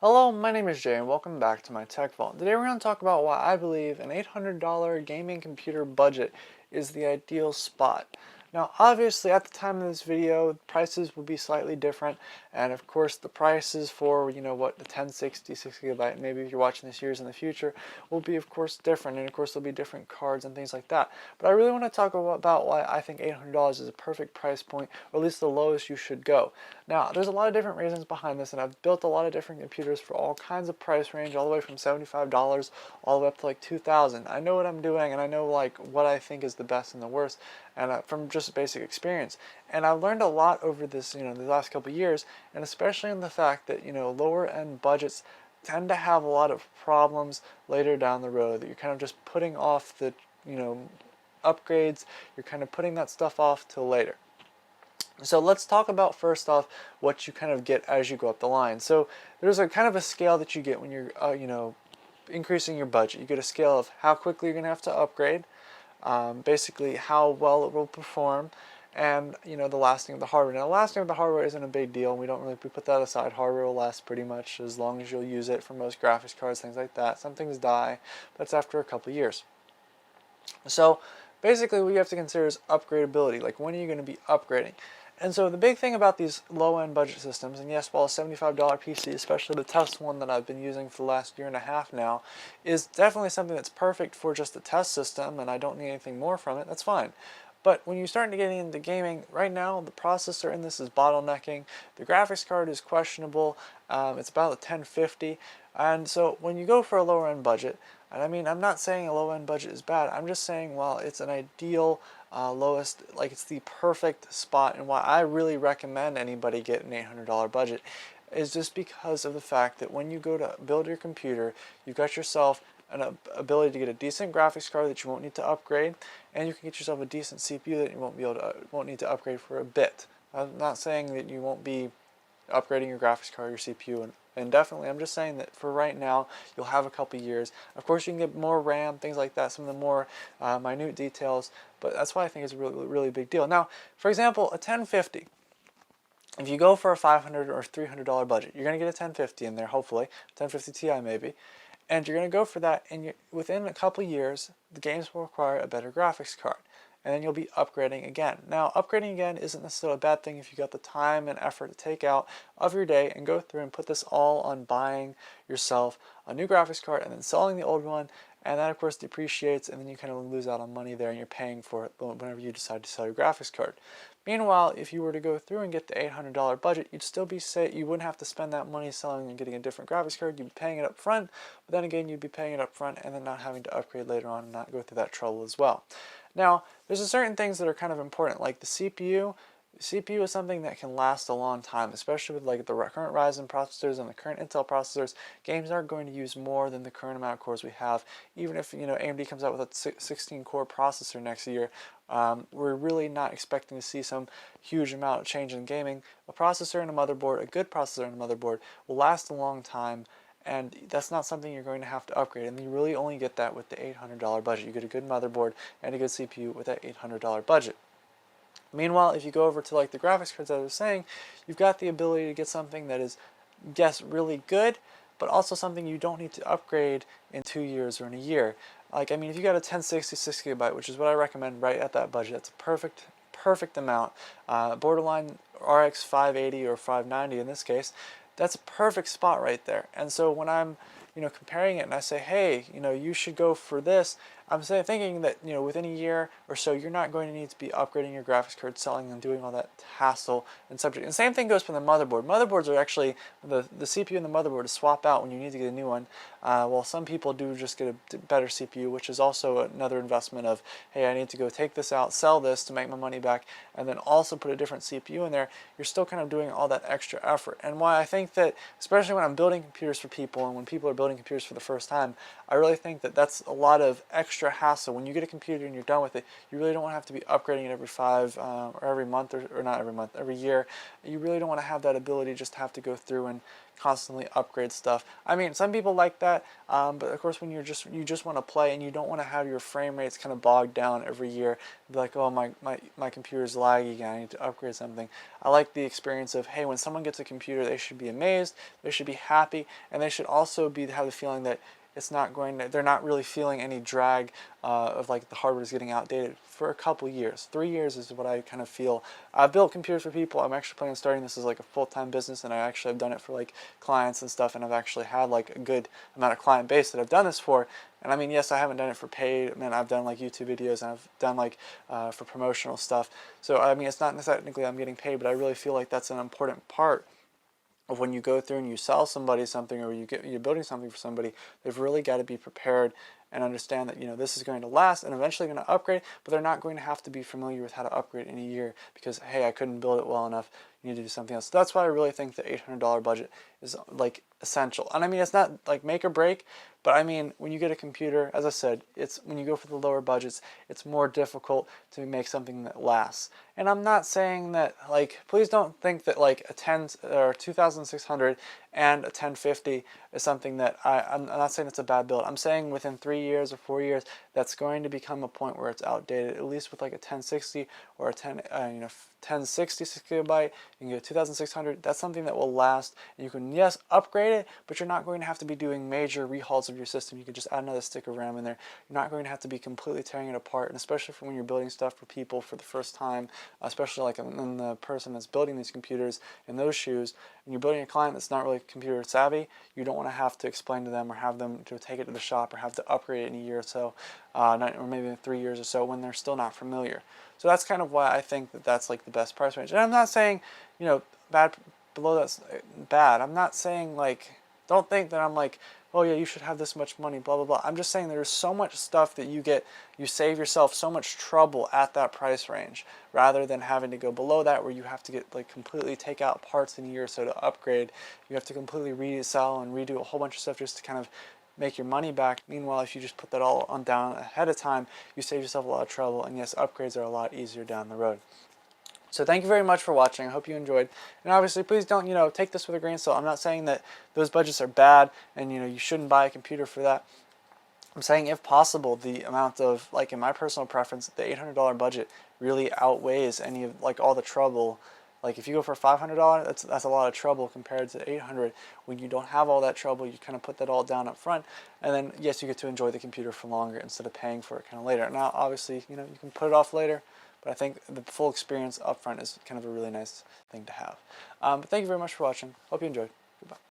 Hello, my name is Jay and welcome back to my Tech Vault. Today we're going to talk about why I believe an $800 gaming computer budget is the ideal spot. Now obviously at the time of this video prices will be slightly different, and of course the prices for the 1060 6GB, maybe if you're watching this years in the future, will be of course different, and of course there'll be different cards and things like that. But I really want to talk about why I think $800 is a perfect price point, or at least the lowest you should go. Now there's a lot of different reasons behind this, and I've built a lot of different computers for all kinds of price range, all the way from $75 all the way up to like $2,000. I know what I'm doing, and I know like what I think is the best and the worst, and from just basic experience. And I've learned a lot over this, the last couple of years, and especially in the fact that lower end budgets tend to have a lot of problems later down the road, that you're kind of just putting off the upgrades. You're kind of putting that stuff off till later. So let's talk about first off what you kind of get as you go up the line. So there's a kind of a scale that you get when you're increasing your budget. You get a scale of how quickly you're going to have to upgrade, basically how well it will perform, and the lasting of the hardware. Now the lasting of the hardware isn't a big deal. We put that aside. Hardware will last pretty much as long as you'll use it for most graphics cards, things like that. Some things die, but that's after a couple of years. So basically what you have to consider is upgradability, like when are you going to be upgrading. And so the big thing about these low-end budget systems, and yes, while a $75 PC, especially the test one that I've been using for the last year and a half now, is definitely something that's perfect for just a test system, and I don't need anything more from it, that's fine. But when you're starting to get into gaming, right now the processor in this is bottlenecking, the graphics card is questionable, it's about a 1050, and so when you go for a lower end budget, and I mean I'm not saying a low end budget is bad, I'm just saying, well, it's an ideal lowest, like it's the perfect spot, and why I really recommend anybody get an $800 budget is just because of the fact that when you go to build your computer, you've got yourself an ability to get a decent graphics card that you won't need to upgrade, and you can get yourself a decent CPU that you won't need to upgrade for a bit. I'm not saying that you won't be upgrading your graphics card, your CPU, and definitely I'm just saying that for right now you'll have a couple years. Of course you can get more RAM, things like that, some of the more minute details, but that's why I think it's a really big deal. Now for example, a 1050, if you go for a $500 or $300 budget, you're going to get a 1050 in there, hopefully 1050 Ti maybe, and you're going to go for that, and within a couple years the games will require a better graphics card, and then you'll be upgrading again. Now upgrading again isn't necessarily a bad thing if you got the time and effort to take out of your day and go through and put this all on buying yourself a new graphics card and then selling the old one, and that of course depreciates, and then you kind of lose out on money there, and you're paying for it whenever you decide to sell your graphics card. Meanwhile, if you were to go through and get the $800 budget, you'd still be you wouldn't have to spend that money selling and getting a different graphics card. You'd be paying it up front, but then again you'd be paying it up front and then not having to upgrade later on and not go through that trouble as well. Now, there's certain things that are kind of important, like the CPU. CPU is something that can last a long time, especially with like the current Ryzen processors and the current Intel processors. Games aren't going to use more than the current amount of cores we have. Even if AMD comes out with a 16-core processor next year, we're really not expecting to see some huge amount of change in gaming. A processor and a motherboard, a good processor and a motherboard, will last a long time, and that's not something you're going to have to upgrade, and you really only get that with the $800 budget. You get a good motherboard and a good CPU with that $800 budget. Meanwhile, if you go over to like the graphics cards I was saying, you've got the ability to get something that is, yes, really good, but also something you don't need to upgrade in 2 years or in a year. Like, I mean, if you got a 1060 6GB, which is what I recommend right at that budget, that's a perfect amount. Borderline RX 580 or 590 in this case, that's a perfect spot right there. And so when I'm comparing it and I say, hey, you should go for this, I'm thinking that, within a year or so, you're not going to need to be upgrading your graphics card, selling and doing all that hassle and subject. And the same thing goes for the motherboard. Motherboards are actually, the CPU and the motherboard is swap out when you need to get a new one. Well, some people do just get a better CPU, which is also another investment of, hey, I need to go take this out, sell this to make my money back, and then also put a different CPU in there. You're still kind of doing all that extra effort. And why I think that, especially when I'm building computers for people and when people are building computers for the first time, I really think that that's a lot of extra hassle. When you get a computer and you're done with it, you really don't have to be upgrading it every or every month, or not every month, every year. You really don't want to have that ability just to have to go through and constantly upgrade stuff. I mean, some people like that, but of course when you just want to play and you don't want to have your frame rates kind of bogged down every year, be like, oh, my computer's laggy again, I need to upgrade something. I like the experience of, hey, when someone gets a computer, they should be amazed, they should be happy, and they should also have the feeling that it's not going to, they're not really feeling any drag of like the hardware is getting outdated for a couple years. 3 years is what I kind of feel. I've built computers for people. I'm actually planning on starting this as like a full-time business, and I actually have done it for like clients and stuff, and I've actually had like a good amount of client base that I've done this for. And I mean, yes, I haven't done it for paid. I mean, I've done like YouTube videos, and I've done like for promotional stuff. So I mean, it's not technically I'm getting paid, but I really feel like that's an important part of when you go through and you sell somebody something, or you're building something for somebody. They've really got to be prepared and understand that, you know, this is going to last and eventually going to upgrade, but they're not going to have to be familiar with how to upgrade in a year because, hey, I couldn't build it well enough, you need to do something else. So that's why I really think the $800 budget is like essential. And I mean, it's not like make or break, but I mean, when you get a computer, as I said, it's when you go for the lower budgets, it's more difficult to make something that lasts. And I'm not saying that, like, please don't think that like a 10 or 2600 and a 1050 is something that I'm not saying it's a bad build. I'm saying within 3 years or 4 years, that's going to become a point where it's outdated. At least with like a 1060 or a 1060 6GB, you can get 2600. That's something that will last, and you can, yes, upgrade it, but you're not going to have to be doing major rehauls of your system. You can just add another stick of RAM in there. You're not going to have to be completely tearing it apart, and especially for when you're building stuff for people for the first time, especially like in the person that's building these computers in those shoes, and you're building a client that's not really computer savvy, you don't want to have to explain to them or have them to take it to the shop or have to upgrade it in a year or so, or maybe in 3 years or so when they're still not familiar. So that's kind of why I think that that's like the best price range. And I'm not saying, you know, below that's bad. I'm not saying like, don't think that I'm like, oh yeah, you should have this much money, blah, blah, blah. I'm just saying there's so much stuff that you save yourself so much trouble at that price range, rather than having to go below that where you have to get like completely take out parts in a year or so to upgrade. You have to completely resell and redo a whole bunch of stuff just to kind of make your money back. Meanwhile, if you just put that all on down ahead of time, you save yourself a lot of trouble, and yes, upgrades are a lot easier down the road. So thank you very much for watching. I hope you enjoyed. And obviously, please don't, take this with a grain of salt. I'm not saying that those budgets are bad and, you shouldn't buy a computer for that. I'm saying if possible, the amount of, like in my personal preference, the $800 budget really outweighs any of, like all the trouble. Like if you go for $500, that's a lot of trouble compared to $800. When you don't have all that trouble, you kind of put that all down up front, and then yes, you get to enjoy the computer for longer instead of paying for it kind of later. Now, obviously, you can put it off later, but I think the full experience up front is kind of a really nice thing to have. But thank you very much for watching. Hope you enjoyed. Goodbye.